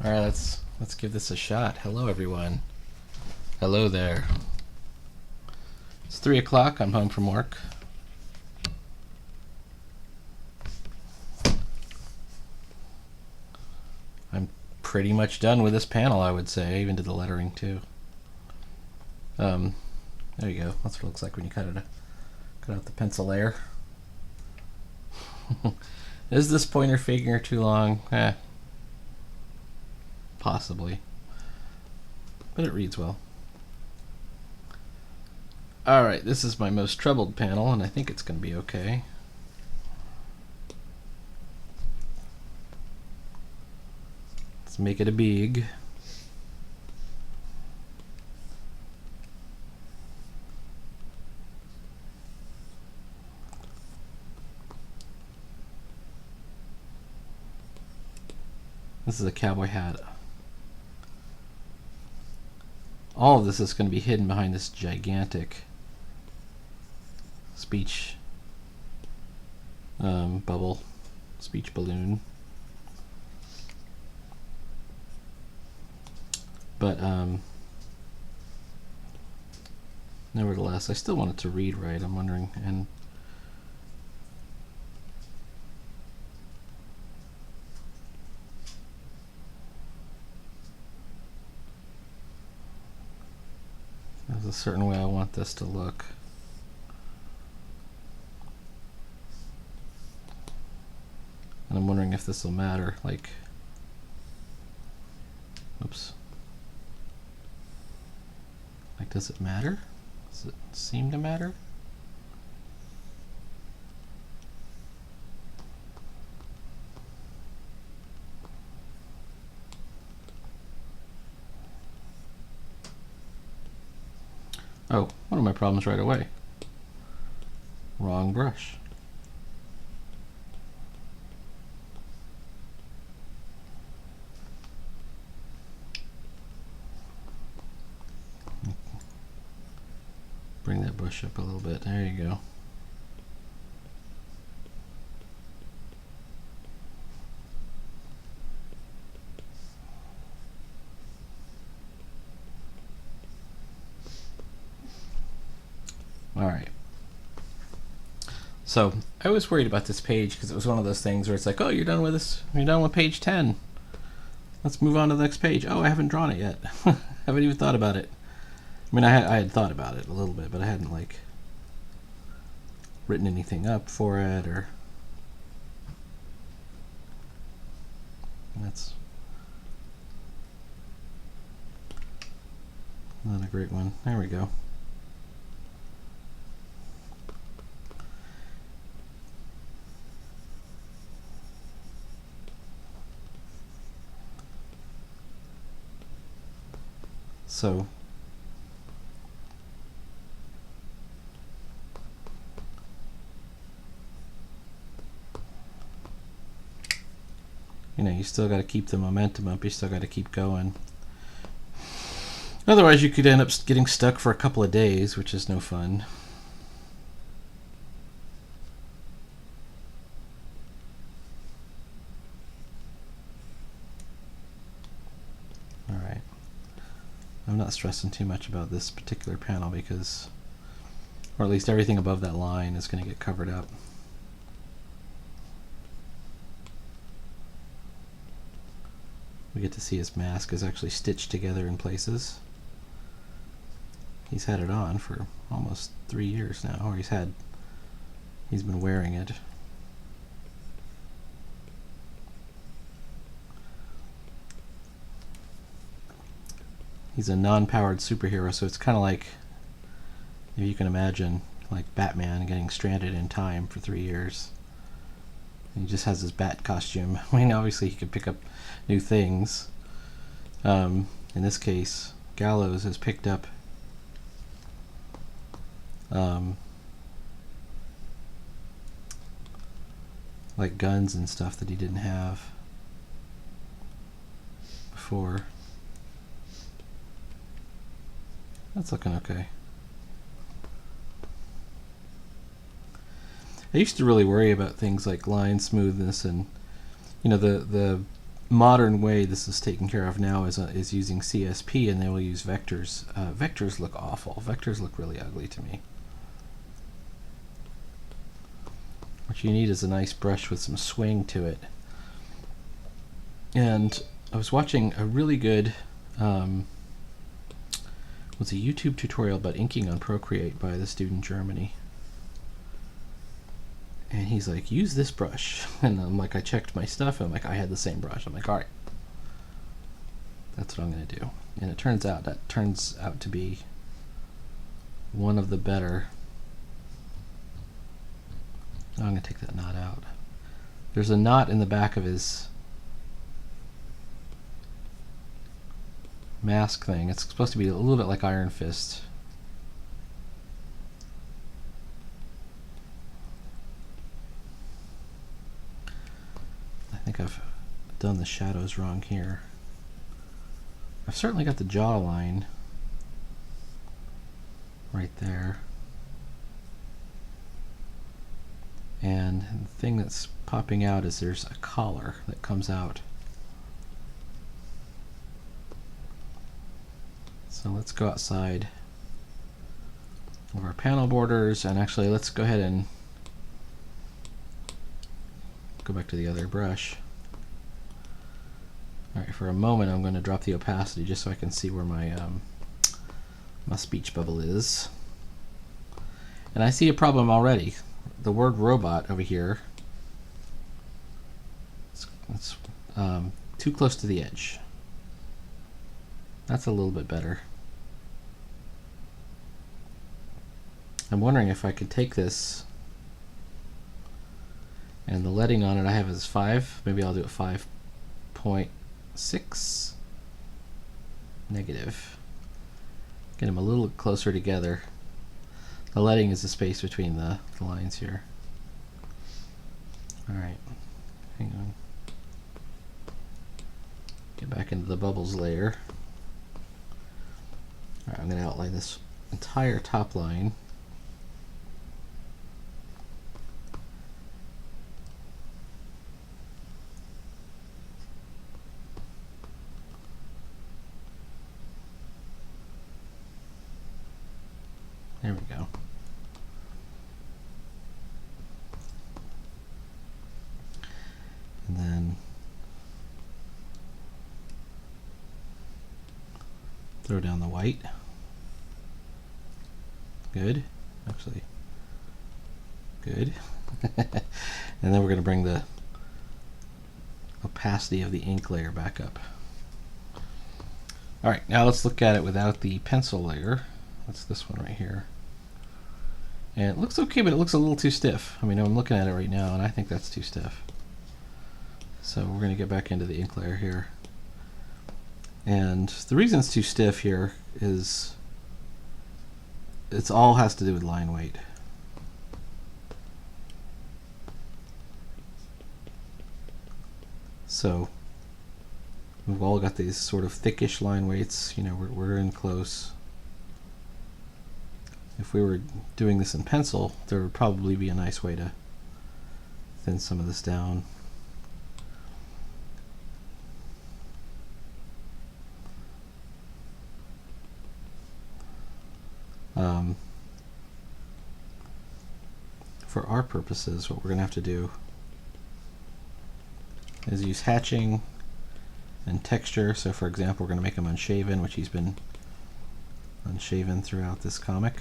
All right, let's give this a shot. Hello, everyone. Hello there. It's 3 o'clock. I'm home from work. I'm pretty much done with this panel, I would say. I even did the lettering too. There you go. That's what it looks like when you cut out the pencil layer. Is this pointer finger too long? Possibly. But it reads well. Alright, this is my most troubled panel, and I think it's going to be okay. Let's make it a big. This is a cowboy hat. All of this is going to be hidden behind this gigantic speech bubble, speech balloon. But nevertheless, I still want it to read right. I'm wondering, and there's a certain way I want this to look. And I'm wondering if this will matter, like, oops. Like, does it matter? Does it seem to matter? Oh, one of my problems right away. Wrong brush. Bring that bush up a little bit. There you go. All right. So I was worried about this page because it was one of those things where it's like, oh, you're done with this. You're done with page 10. Let's move on to the next page. Oh, I haven't drawn it yet. Haven't even thought about it. I mean, I had thought about it a little bit, but I hadn't like written anything up for it, or that's not a great one. There we go. So you know, you still got to keep the momentum up. You still got to keep going. Otherwise, you could end up getting stuck for a couple of days, which is no fun. All right. I'm not stressing too much about this particular panel because, or at least everything above that line is going to get covered up. We get to see his mask is actually stitched together in places. He's had it on for almost 3 years now, or he's been wearing it. He's a non-powered superhero, so it's kind of like, if you can imagine, like Batman getting stranded in time for 3 years. He just has his bat costume. I mean, obviously he could pick up new things. In this case, Gallows has picked up like guns and stuff that he didn't have before. That's looking okay. I used to really worry about things like line smoothness and, you know, the modern way this is taken care of now is using CSP, and they will use vectors. Vectors look awful. Vectors look really ugly to me. What you need is a nice brush with some swing to it. And I was watching a really good was a YouTube tutorial about inking on Procreate by this dude in Germany. And he's like, use this brush. And I'm like, I checked my stuff, and I'm like, I had the same brush. I'm like, all right, that's what I'm going to do. And it turns out to be one of the better. Oh, I'm going to take that knot out. There's a knot in the back of his mask thing. It's supposed to be a little bit like Iron Fist. I think I've done the shadows wrong here. I've certainly got the jawline right there. And the thing that's popping out is there's a collar that comes out. So let's go outside of our panel borders, and actually let's go ahead and go back to the other brush. Alright, for a moment I'm going to drop the opacity just so I can see where my speech bubble is. And I see a problem already. The word robot over here, it's too close to the edge. That's a little bit better. I'm wondering if I could take this, and the leading on it I have is 5. Maybe I'll do it 5.6 negative. Get them a little closer together. The leading is the space between the lines here. Alright, hang on. Get back into the bubbles layer. Alright, I'm going to outline this entire top line. There we go. And then throw down the white. Good. Actually, good. And then we're going to bring the opacity of the ink layer back up. Alright, now let's look at it without the pencil layer. That's this one right here. And it looks okay, but it looks a little too stiff. I mean, I'm looking at it right now, and I think that's too stiff. So we're going to get back into the ink layer here. And the reason it's too stiff here is it's all has to do with line weight. So we've all got these sort of thickish line weights. You know, we're in close. If we were doing this in pencil, there would probably be a nice way to thin some of this down. For our purposes, what we're going to have to do is use hatching and texture. So for example, we're going to make him unshaven, which he's been unshaven throughout this comic.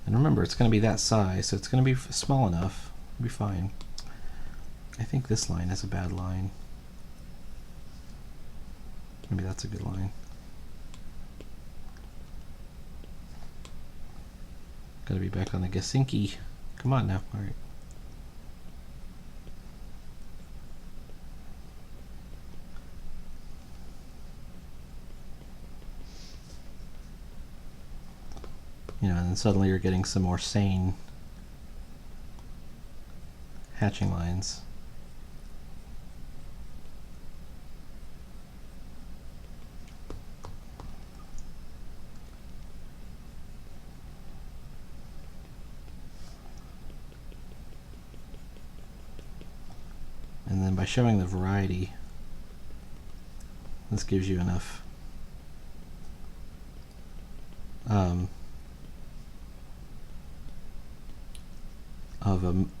And remember, it's going to be that size, so it's going to be small enough. It'll be fine. I think this line is a bad line. Maybe that's a good line. Gotta be back on the Gesinki. Come on now. Alright. You know, and then suddenly you're getting some more sane hatching lines. then by showing the variety, this gives you enough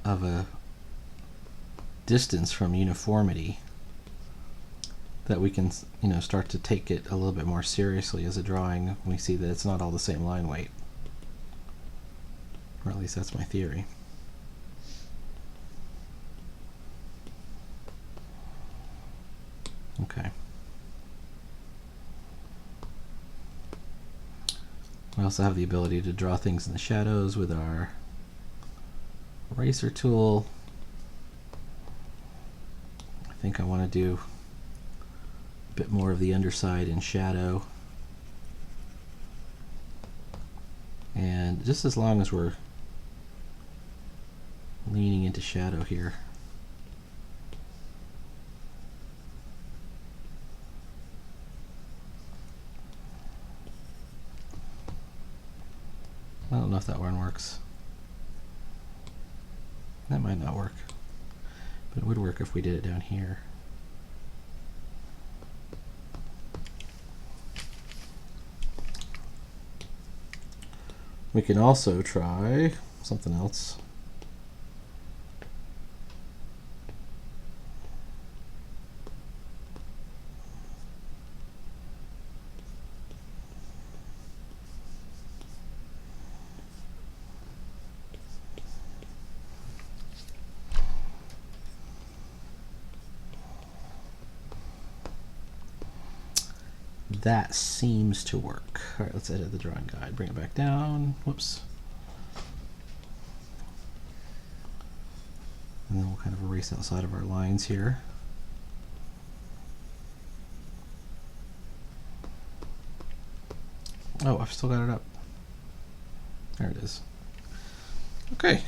of a distance from uniformity that we can, start to take it a little bit more seriously as a drawing. We see that it's not all the same line weight, or at least that's my theory. Okay. We also have the ability to draw things in the shadows with our eraser tool. I think I want to do a bit more of the underside in shadow. And just as long as we're leaning into shadow here, I don't know if that one works. That might not work, but it would work if we did it down here. We can also try something else. That seems to work. All right, let's edit the drawing guide, bring it back down. Whoops. And then we'll kind of erase outside of our lines here. Oh, I've still got it up. There it is. Okay.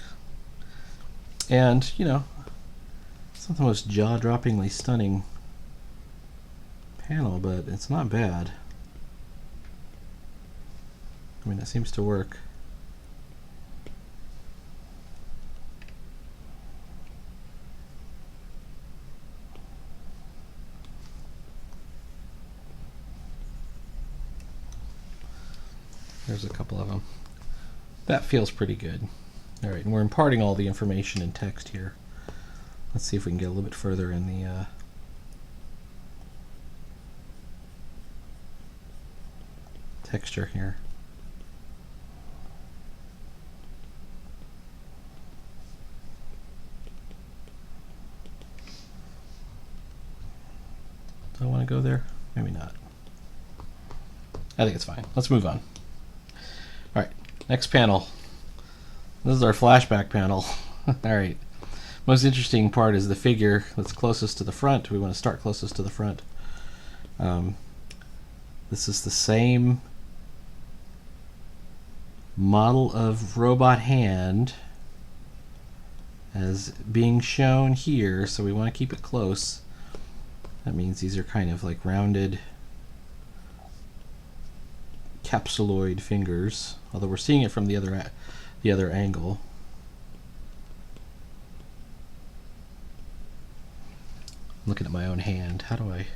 And, it's not the most jaw-droppingly stunning panel, but it's not bad. I mean, it seems to work. There's a couple of them. That feels pretty good. All right, and we're imparting all the information in text here. Let's see if we can get a little bit further in the texture here. Do I want to go there? Maybe not. I think it's fine. Let's move on. All right, next panel. This is our flashback panel. All right. Most interesting part is the figure that's closest to the front. We want to start closest to the front. This is the same model of robot hand as being shown here, so we want to keep it close. That means these are kind of like rounded capsuloid fingers, although we're seeing it from the other angle. I'm looking at my own hand. How do I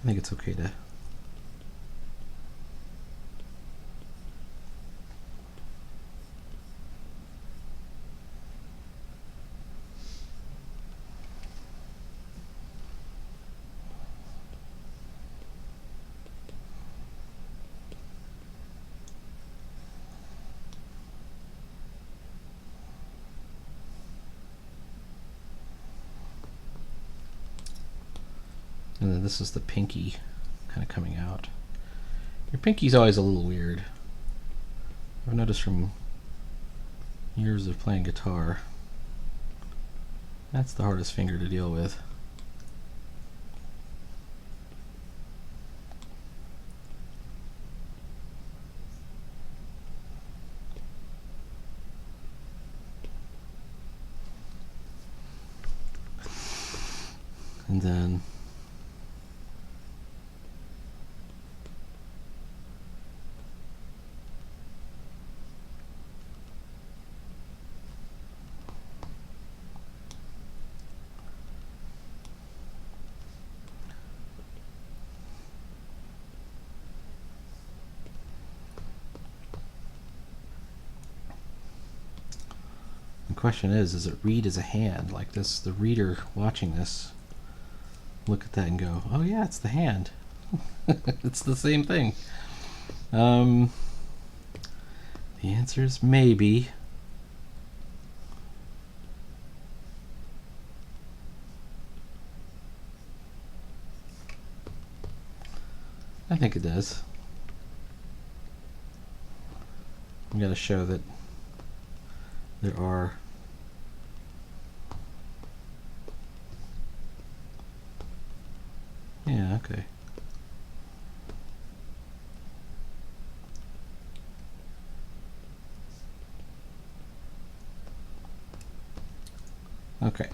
think it's okay to and then this is the pinky kind of coming out. Your pinky's always a little weird. I've noticed from years of playing guitar. That's the hardest finger to deal with. And then question is it read as a hand? Like this, the reader watching this look at that and go, oh yeah, it's the hand. It's the same thing. The answer is maybe. I think it does. I'm going to show that there are okay. Okay,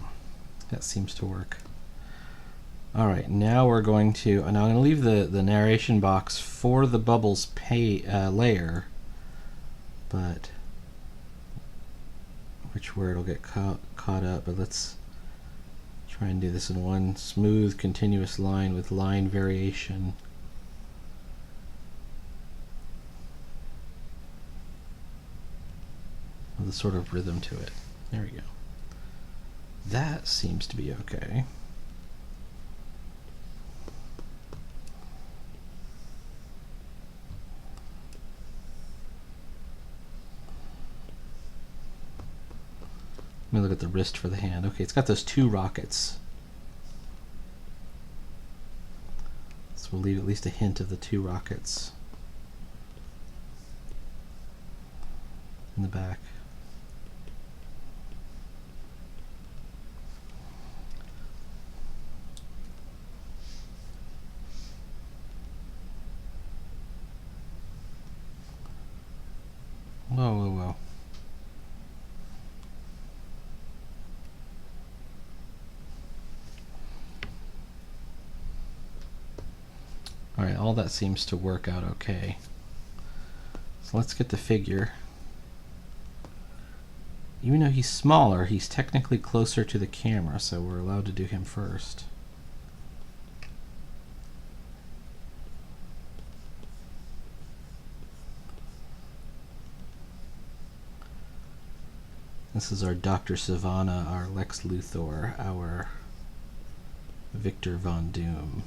that seems to work. All right, now we're going to, and I'm going to leave the narration box for the bubbles layer, but where it'll get caught up. But let's try and do this in one smooth, continuous line with line variation. With a sort of rhythm to it. There we go. That seems to be okay. Let me look at the wrist for the hand. Okay, it's got those two rockets. So we'll leave at least a hint of the two rockets in the back. Whoa, whoa, whoa. Alright, all that seems to work out okay. So let's get the figure. Even though he's smaller, he's technically closer to the camera, so we're allowed to do him first. This is our Dr. Sivana, our Lex Luthor, our Victor Von Doom,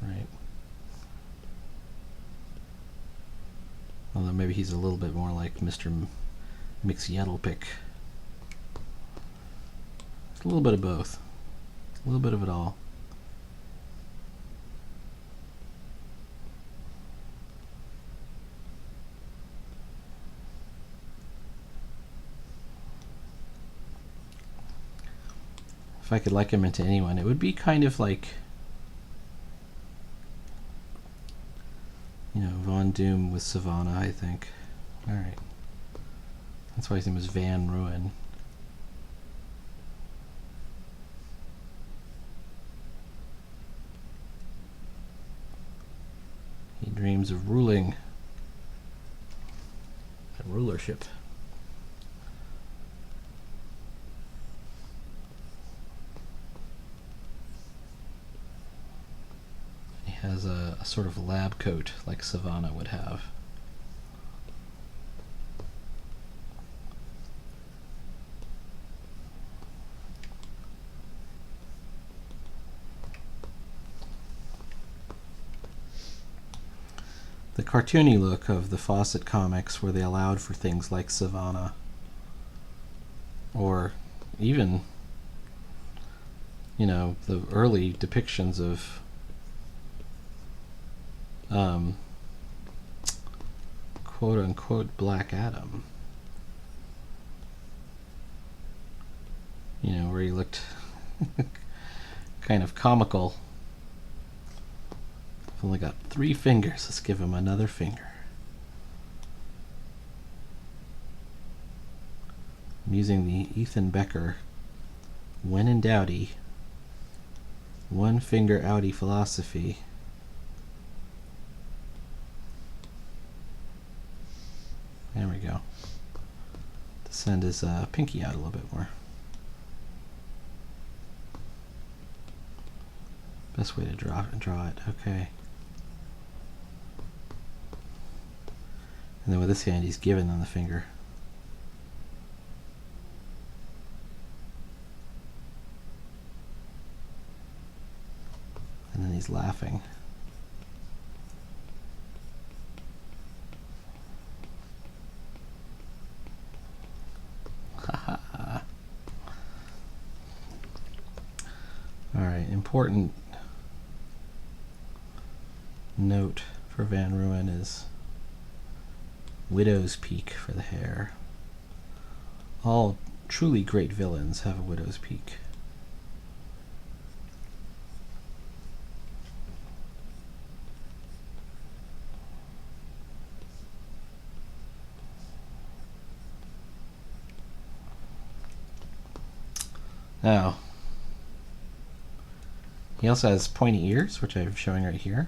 right? Although maybe he's a little bit more like Mr. Mix-Yettlepick. It's a little bit of both. A little bit of it all. If I could liken him into anyone, it would be kind of like, you know, Von Doom with Sivana, I think. Alright. That's why his name was Van Ruin. He dreams of ruling and rulership. Has a sort of lab coat like Sivana would have. The cartoony look of the Fawcett comics, where they allowed for things like Sivana, or even, you know, the early depictions of quote-unquote Black Adam. You know, where he looked kind of comical. I've only got 3 fingers, let's give him another finger. I'm using the Ethan Becker when in doubty, one finger outie philosophy. There we go. To send his pinky out a little bit more. Best way to draw it. Okay. And then with this hand, he's giving them the finger. he's laughing. Alright, important note for Van Ruin is widow's peak for the hair. All truly great villains have a widow's peak. Now, he also has pointy ears, which I'm showing right here.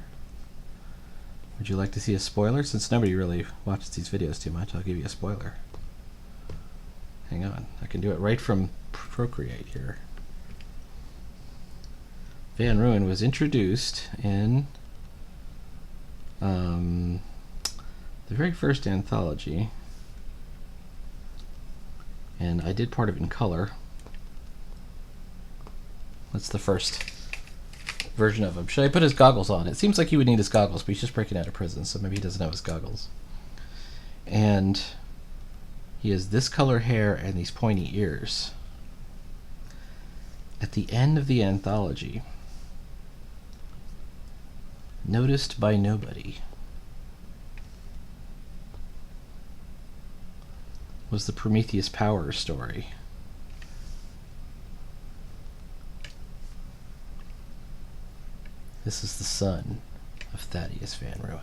Would you like to see a spoiler? Since nobody really watches these videos too much, I'll give you a spoiler. Hang on, I can do it right from Procreate here. Van Ruin was introduced in the very first anthology, and I did part of it in color. That's the first version of him. Should I put his goggles on? It seems like he would need his goggles, but he's just breaking out of prison, so maybe he doesn't have his goggles. And he has this color hair and these pointy ears. At the end of the anthology, noticed by nobody, was the Prometheus Power story. This is the son of Thaddeus Van Ruin.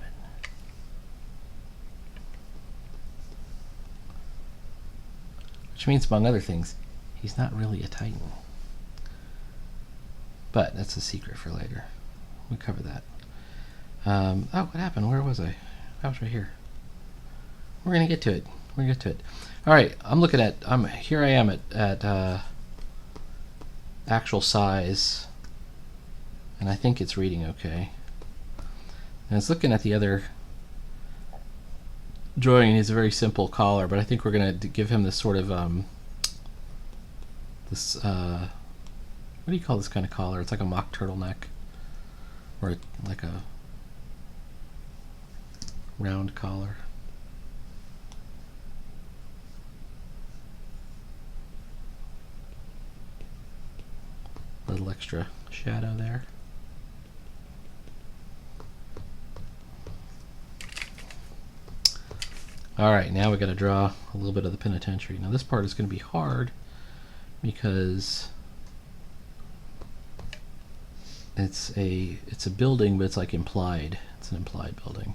Which means, among other things, he's not really a Titan. But that's a secret for later. We cover that. Oh, what happened? Where was I? I was right here. We're gonna get to it. We're gonna get to it. All right, I'm looking at. Here I am at actual size. And I think it's reading okay. And it's looking at the other drawing, and he's a very simple collar, but I think we're going to give him this sort of, what do you call this kind of collar? It's like a mock turtleneck, or like a round collar. A little extra shadow there. Alright, now we got to draw a little bit of the penitentiary. Now this part is going to be hard because it's a building, but it's like implied. It's an implied building.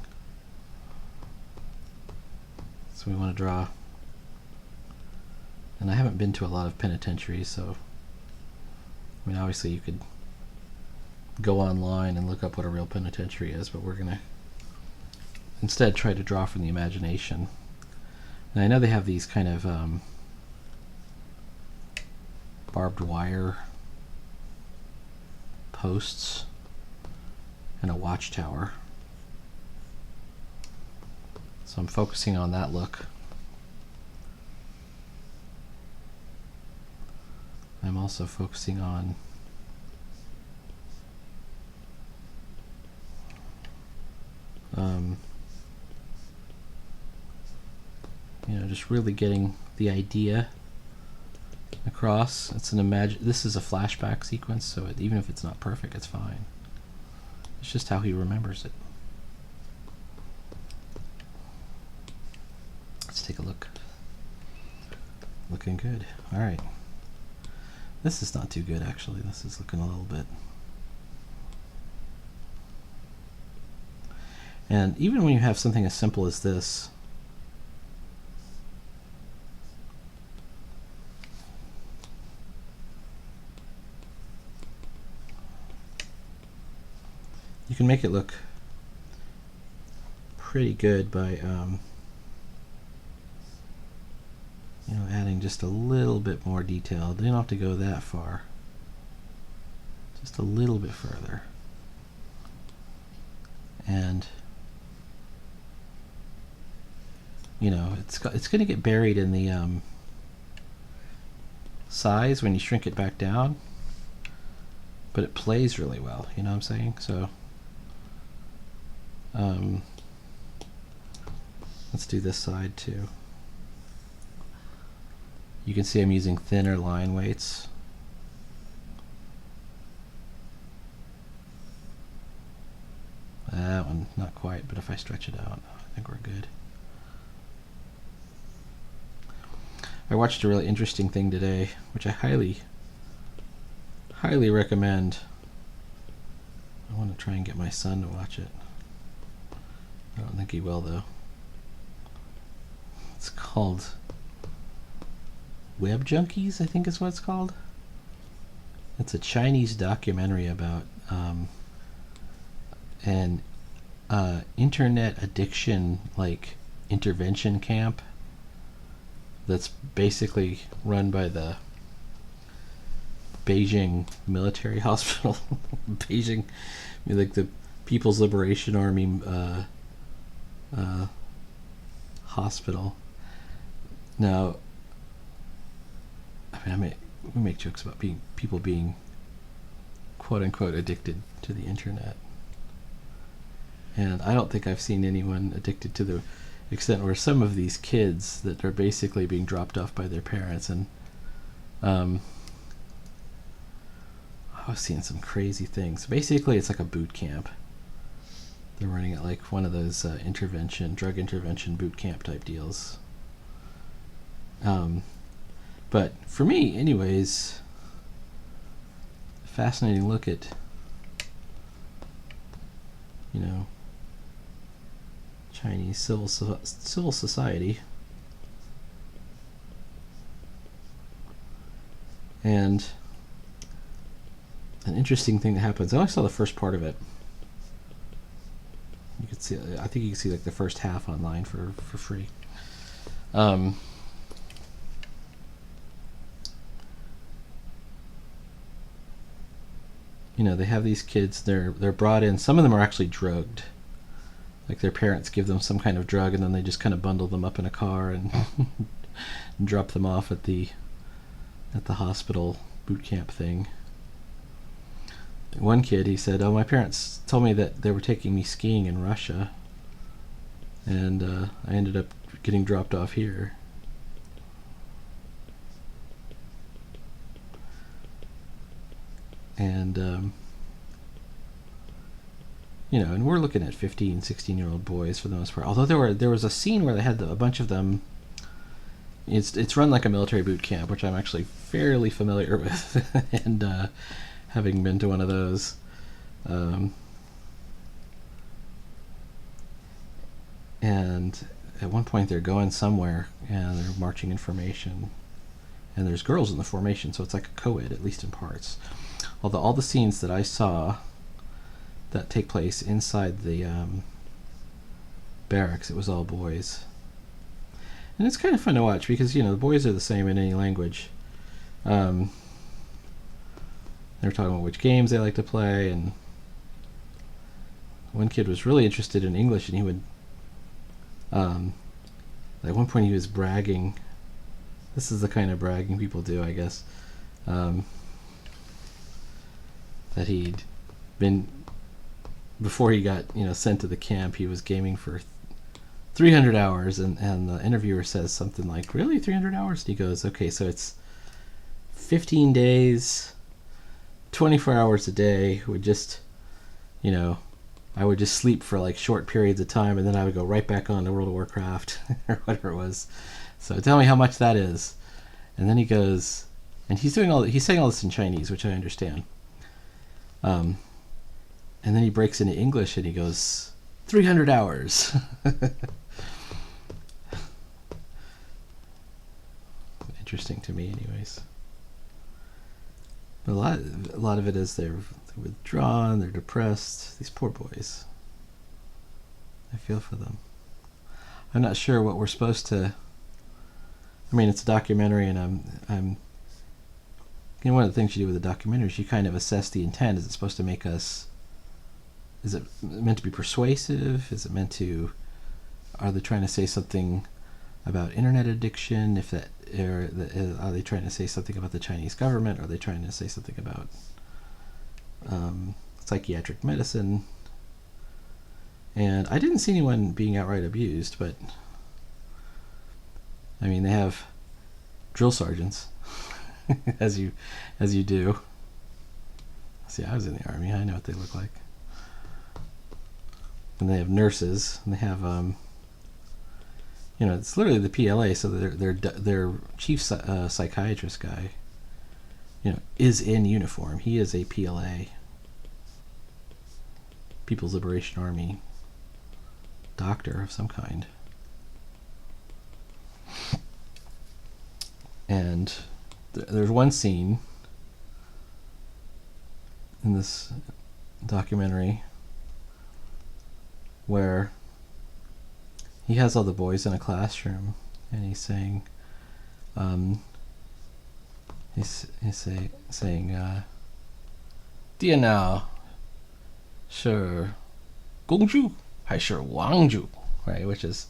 So we want to draw, and I haven't been to a lot of penitentiaries, so I mean obviously you could go online and look up what a real penitentiary is, but we're going to instead try to draw from the imagination. And I know they have these kind of barbed wire posts and a watchtower. So I'm focusing on that look. I'm also focusing on you know, just really getting the idea across. It's an this is a flashback sequence, so even if it's not perfect, it's fine. It's just how he remembers it. Let's take a look. Looking good. All right. This is not too good, actually. This is looking a little bit. And even when you have something as simple as this, you can make it look pretty good by you know, adding just a little bit more detail. You don't have to go that far, just a little bit further. And you know, it's going to get buried in the size when you shrink it back down, but it plays really well. You know what I'm saying? So let's do this side too. You can see I'm using thinner line weights. That one, not quite, but if I stretch it out, I think we're good. I watched a really interesting thing today, which I highly recommend. I want to try and get my son to watch it. I don't think he will, though. It's called Web Junkies, I think is what it's called. It's a Chinese documentary about an internet addiction intervention camp that's basically run by the Beijing military hospital. Beijing, like the People's Liberation Army hospital. Now, I mean, we make jokes about people being quote unquote addicted to the internet. And I don't think I've seen anyone addicted to the extent where some of these kids that are basically being dropped off by their parents, and I was seeing some crazy things. Basically, it's like a boot camp. They're running it like one of those drug intervention boot camp type deals. But for me, anyways, fascinating look at, Chinese civil society. And an interesting thing that happens. I only saw the first part of it. You could see. I think you can see like the first half online for free. They have these kids. They're brought in. Some of them are actually drugged. Like their parents give them some kind of drug, and then they just kind of bundle them up in a car and drop them off at the hospital boot camp thing. One kid, he said, "Oh, my parents told me that they were taking me skiing in Russia, and I ended up getting dropped off here." And and we're looking at 15, 16-year-old boys for the most part. Although there was a scene where they had a bunch of them. It's run like a military boot camp, which I'm actually fairly familiar with, and having been to one of those. And at one point they're going somewhere, and they're marching in formation, and there's girls in the formation, so it's like a co-ed, at least in parts. Although all the scenes that I saw that take place inside the barracks, it was all boys. And it's kind of fun to watch because, the boys are the same in any language. They're talking about which games they like to play, and one kid was really interested in English, and he would, at one point he was bragging. This is the kind of bragging people do, I guess. That he'd been, before he got sent to the camp, he was gaming for 300 hours, and the interviewer says something like, "Really, 300 hours?" And he goes, "Okay, so it's 15 days, 24 hours a day. Would just, I would just sleep for like short periods of time, and then I would go right back on to World of Warcraft," or whatever it was. "So tell me how much that is." And then he goes, and he's saying all this in Chinese, which I understand. And then he breaks into English and he goes, 300 hours. Interesting to me, anyways. But a lot of it is they're withdrawn, they're depressed. These poor boys. I feel for them. I'm not sure what we're supposed to. I mean, it's a documentary, and I'm. One of the things you do with a documentary is you kind of assess the intent. Is it supposed to make us? Is it meant to be persuasive? Is it meant to? Are they trying to say something about internet addiction? Are they trying to say something about the Chinese government? Are they trying to say something about psychiatric medicine. And I didn't see anyone being outright abused, but I mean, they have drill sergeants, as you do. See, I was in the Army. I know what they look like. And they have nurses, and they have, it's literally the PLA. So their chief psychiatrist guy, is in uniform. He is a PLA, People's Liberation Army doctor of some kind. And there's one scene in this documentary where he has all the boys in a classroom and he's saying, saying, 电脑是工具还是玩具, right? Which is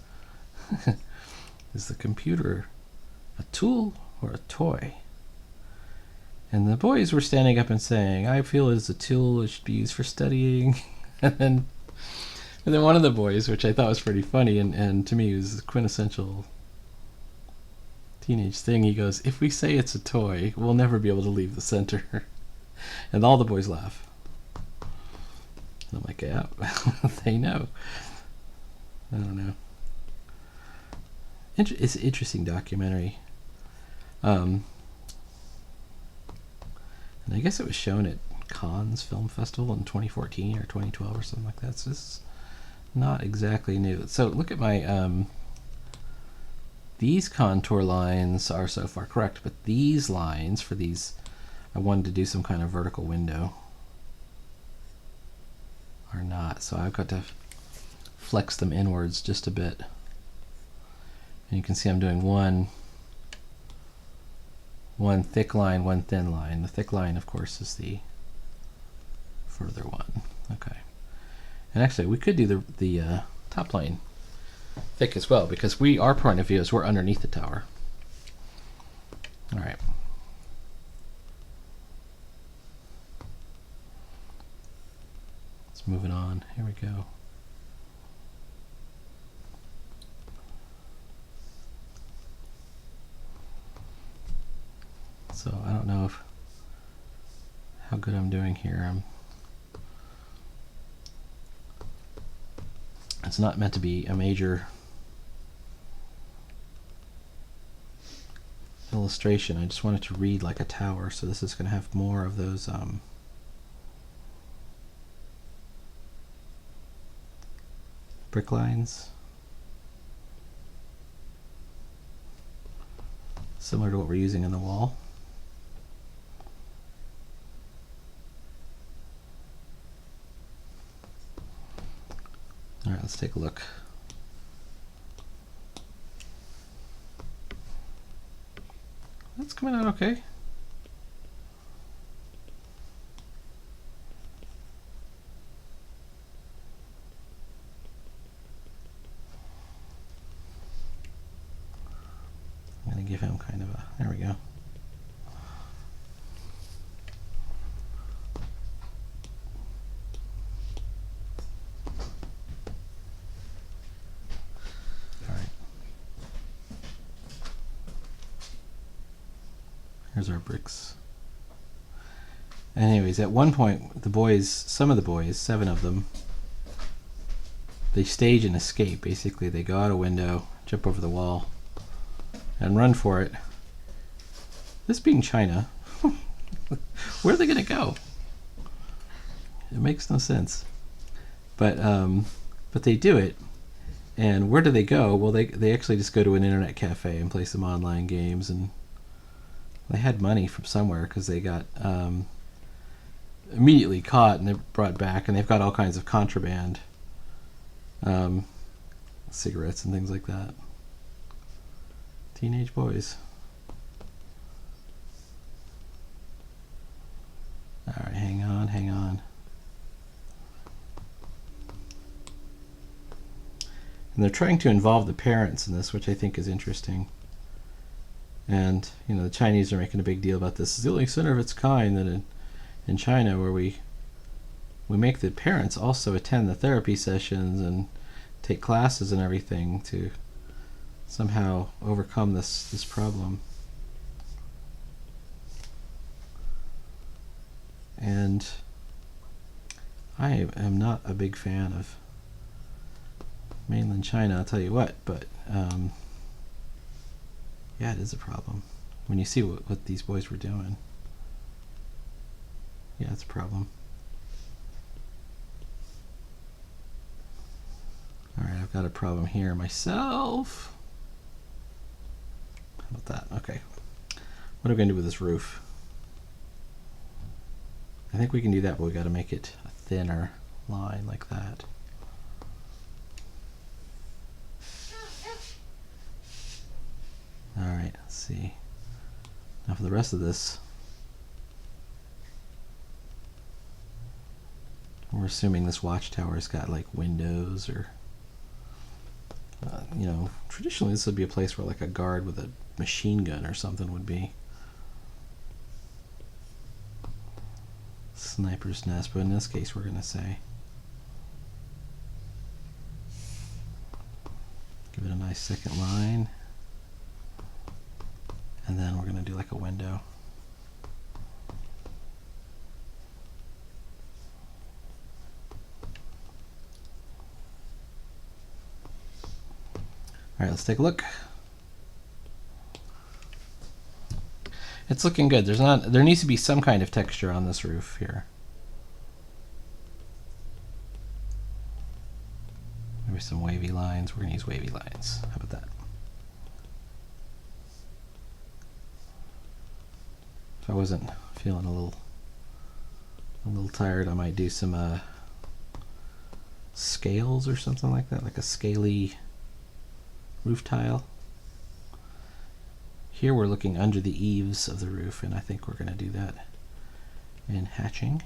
is the computer a tool or a toy? And the boys were standing up and saying, I feel it is a tool, it should be used for studying. and then one of the boys, which I thought was pretty funny, and to me was the quintessential teenage thing, he goes, if we say it's a toy, we'll never be able to leave the center. And all the boys laugh. And I'm like, yeah, they know. I don't know. It's an interesting documentary. And I guess it was shown at Cannes Film Festival in 2014 or 2012 or something like that. So this is not exactly new. So look at my... these contour lines are so far correct, but these lines for these... I wanted to do some kind of vertical window. Are not. So I've got to flex them inwards just a bit. And you can see I'm doing one thick line, one thin line. The thick line, of course, is the further one. Okay. And actually, we could do the top line thick as well, because our point of view is we're underneath the tower. All right. Let's move it on. Here we go. So I don't know how good I'm doing here. It's not meant to be a major illustration. I just want it to read like a tower, so this is going to have more of those brick lines, similar to what we're using in the wall. All right, let's take a look. That's coming out okay. I'm going to give him kind of a, there we go. Here's our bricks. Anyways, at one point, the boys, some of the boys, 7 of them, they stage an escape. Basically, they go out a window, jump over the wall, and run for it. This being China, where are they going to go? It makes no sense. But they do it. And where do they go? Well, they actually just go to an internet cafe and play some online games, and they had money from somewhere because they got immediately caught and they're brought back, and they've got all kinds of contraband, cigarettes and things like that. Teenage boys. All right, hang on, hang on. And they're trying to involve the parents in this, which I think is interesting. And the Chinese are making a big deal about this. It's the only center of its kind that in China where we we make the parents also attend the therapy sessions and take classes and everything to somehow overcome this problem. And I am not a big fan of mainland China, I'll tell you what, but yeah, it is a problem. When you see what these boys were doing, yeah, it's a problem. Alright, I've got a problem here myself. How about that? Okay. What are we going to do with this roof? I think we can do that, but we got to make it a thinner line like that. Alright, let's see. Now for the rest of this, we're assuming this watchtower's got like windows or, you know, traditionally this would be a place where like a guard with a machine gun or something would be. Sniper's nest, but in this case we're going to say, give it a nice second line, and then we're going to do like a window. Alright, let's take a look. It's looking good. There needs to be some kind of texture on this roof here. Maybe some wavy lines. We're going to use wavy lines. How about that? If I wasn't feeling a little tired, I might do some scales or something like that, like a scaly roof tile. Here we're looking under the eaves of the roof, and I think we're going to do that in hatching.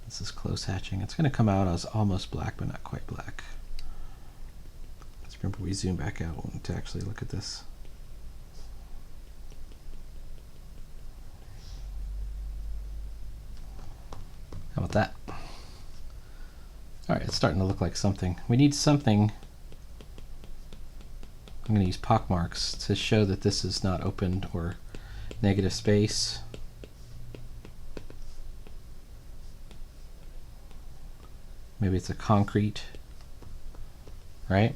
This is close hatching. It's going to come out as almost black, but not quite black. Let's remember we zoom back out to actually look at this. How about that? Alright, it's starting to look like something. We need something. I'm going to use pockmarks to show that this is not open or negative space. Maybe it's a concrete, right?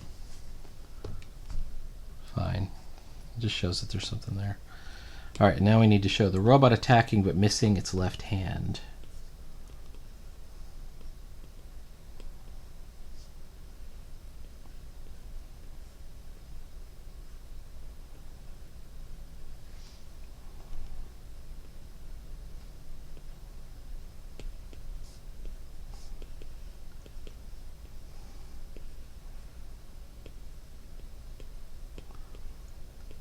Fine. It just shows that there's something there. Alright, now we need to show the robot attacking but missing its left hand.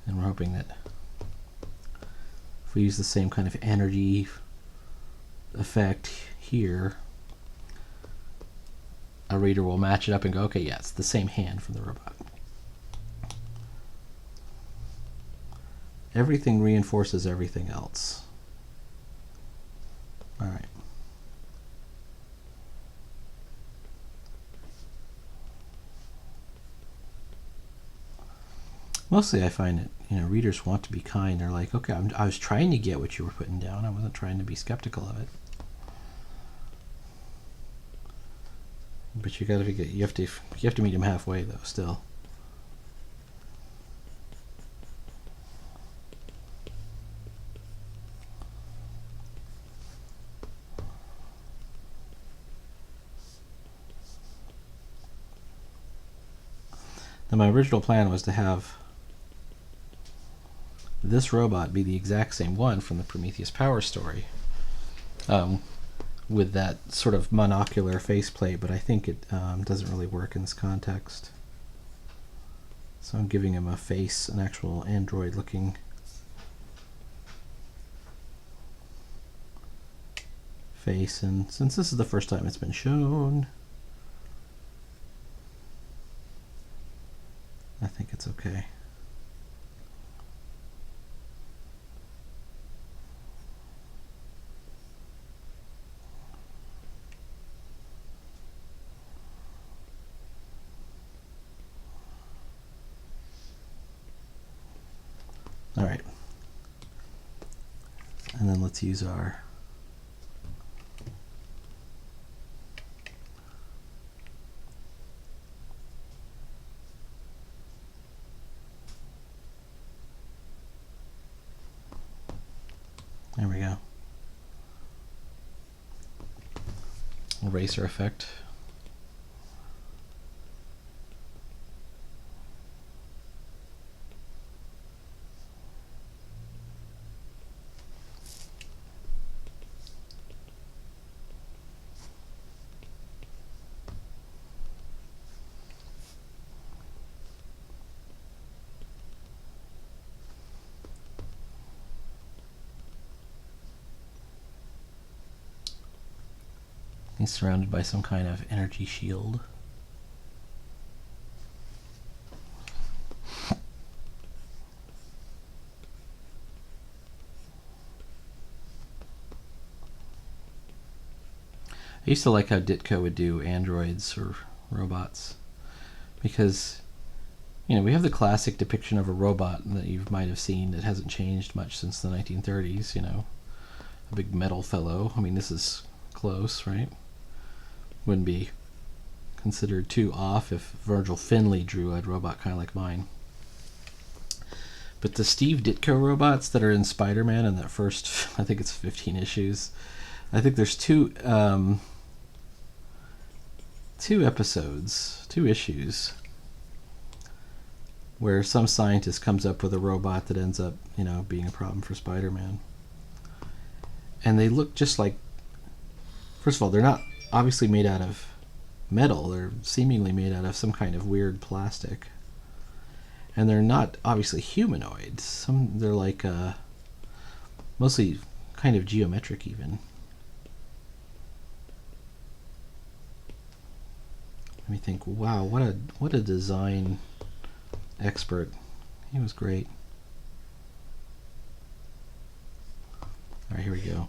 And we're hoping that if we use the same kind of energy effect here, a reader will match it up and go, okay, yeah, it's the same hand from the robot. Everything reinforces everything else. All right. Mostly I find that, you know, readers want to be kind. They're like, okay, I was trying to get what you were putting down. I wasn't trying to be skeptical of it. But you have to meet them halfway though, still. Now my original plan was to have this robot be the exact same one from the Prometheus Power story, with that sort of monocular faceplate, but I think it doesn't really work in this context. So I'm giving him a face, an actual android looking face, and since this is the first time it's been shown, I think it's okay. All right. And then let's use our there we go. Eraser effect. He's surrounded by some kind of energy shield. I used to like how Ditko would do androids or robots, because we have the classic depiction of a robot that you might have seen that hasn't changed much since the 1930s, a big metal fellow. I mean, this is close, right? Wouldn't be considered too off if Virgil Finlay drew a robot kind of like mine. But the Steve Ditko robots that are in Spider-Man in that first, I think it's 15 issues, I think there's two issues where some scientist comes up with a robot that ends up, being a problem for Spider-Man. And they look just like, first of all, they're not obviously made out of metal. They're seemingly made out of some kind of weird plastic. And they're not obviously humanoid. They're like mostly kind of geometric even. Let me think, wow, what a design expert. He was great. All right, here we go.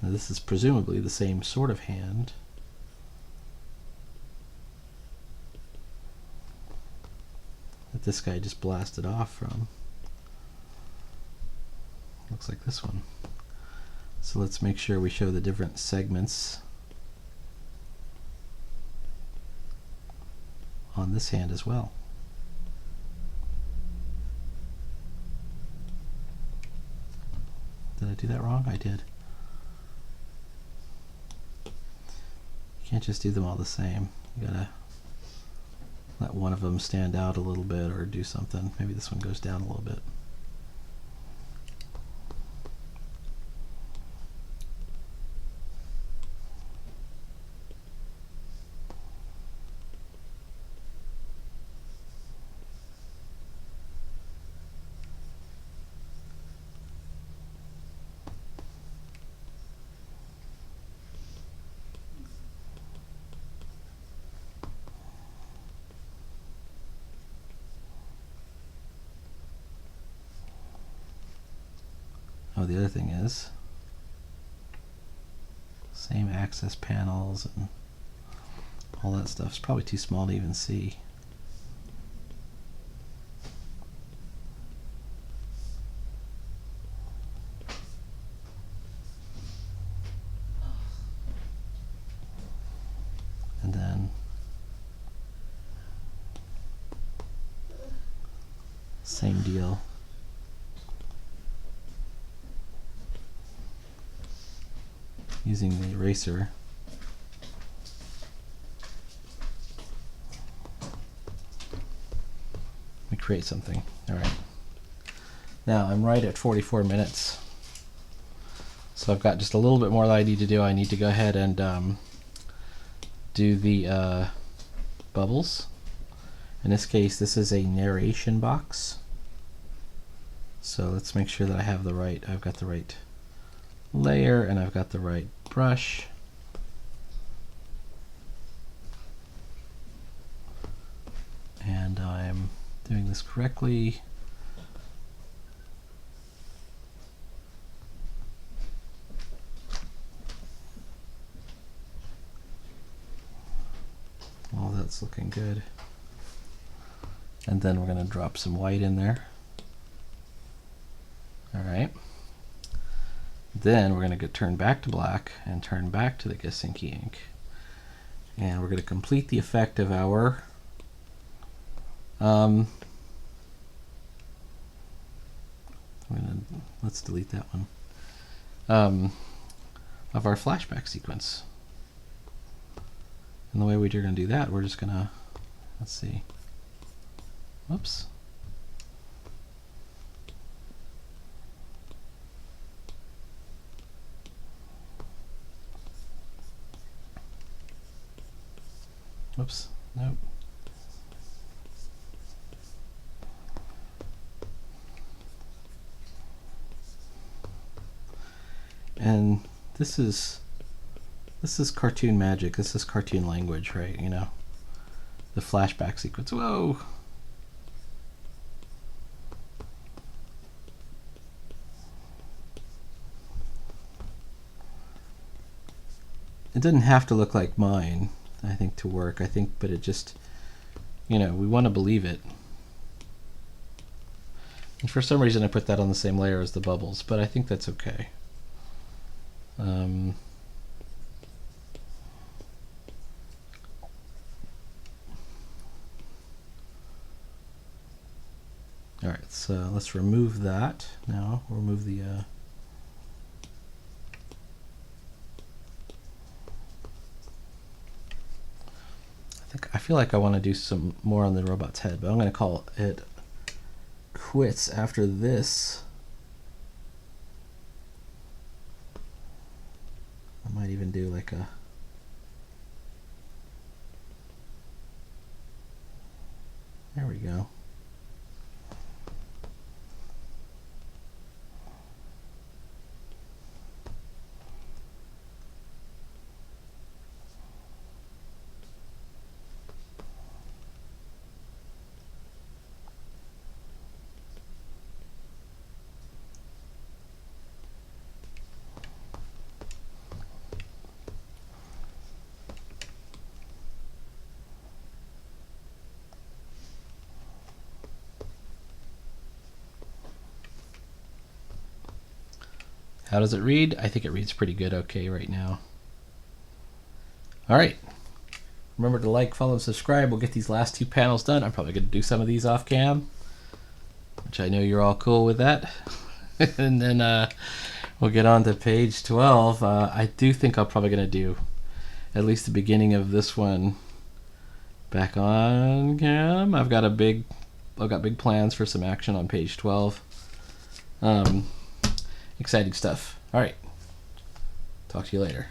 Now this is presumably the same sort of hand. That this guy just blasted off from. Looks like this one. So let's make sure we show the different segments on this hand as well. Did I do that wrong? I did. You can't just do them all the same. You gotta let one of them stand out a little bit or do something. Maybe this one goes down a little bit. Oh, the other thing is, same access panels and all that stuff. It's probably too small to even see. And then same deal. Using the eraser. We create something. All right. Now I'm right at 44 minutes. So I've got just a little bit more that I need to do. I need to go ahead and do the bubbles. In this case, this is a narration box. So let's make sure that I have the right, I've got the right layer and I've got the right brush. And I'm doing this correctly. All that's looking good. And then we're going to drop some white in there. All right. Then we're going to turn back to black and turn back to the Gisinki ink. And we're going to complete the effect of our let's delete that one. Of our flashback sequence. And the way we're going to do that, we're just going to, let's see. Whoops. Whoops. Nope. And this is cartoon magic. This is cartoon language, right? You know, the flashback sequence. Whoa. It doesn't have to look like mine, I think, to work. I think, but it just, you know, we want to believe it. And for some reason I put that on the same layer as the bubbles, but I think that's okay. All right, so let's remove that now. We'll remove the I feel like I want to do some more on the robot's head, but I'm going to call it quits after this. I might even do like a there we go. How does it read? I think it reads pretty good okay right now. All right. Remember to like, follow, and subscribe. We'll get these last two panels done. I'm probably going to do some of these off cam, which I know you're all cool with that. And then we'll get on to page 12. I do think I'm probably going to do at least the beginning of this one back on cam. I've got big plans for some action on page 12. Exciting stuff. All right. Talk to you later.